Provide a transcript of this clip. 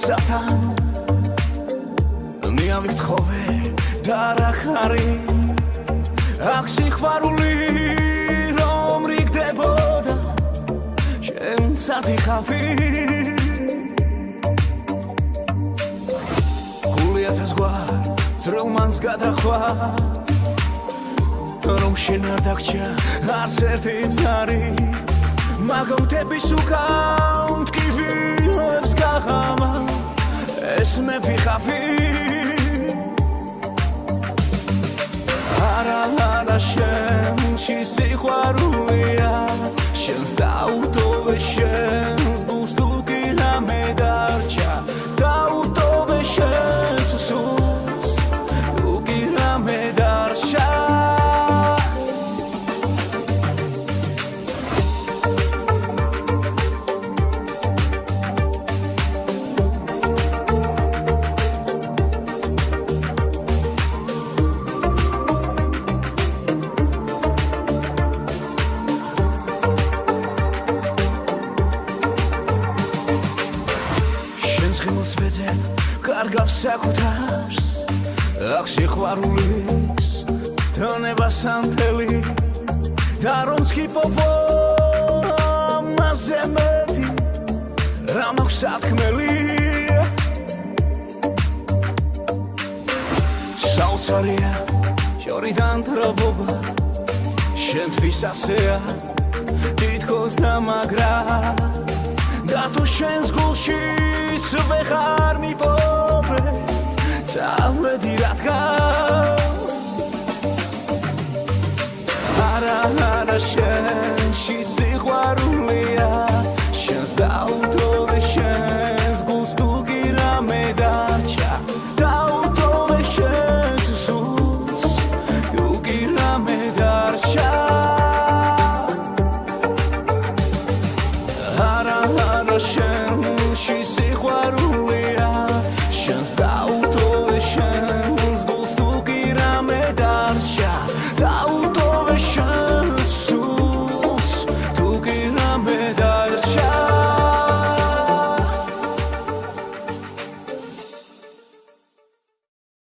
Satan Niavit khove darakari Akh sikhvaruli rom rigdeboda Shen sadikhavi Guliatas gwar zrolmans gadakhva Rom shen ar dagcha ars erti bzari Magotebis ukam tkivilebs gaghama Es me vikhavi Ara shen shi sikhvarulia Shens dautove shens gulstuki la medarcha Dautove shens sus tuki la medarcha Kargav sakutars Akh sikhvarulis Toneba santeli Da romts kipovo Amaze meti Ram აქვს საქმელი Საოცარია შორიდან თრობობა შენთვის ასეა თითქოს დამაგრა და თუ შენს გულში ვეღარ მიპოვე წავედი რადგან არა შენ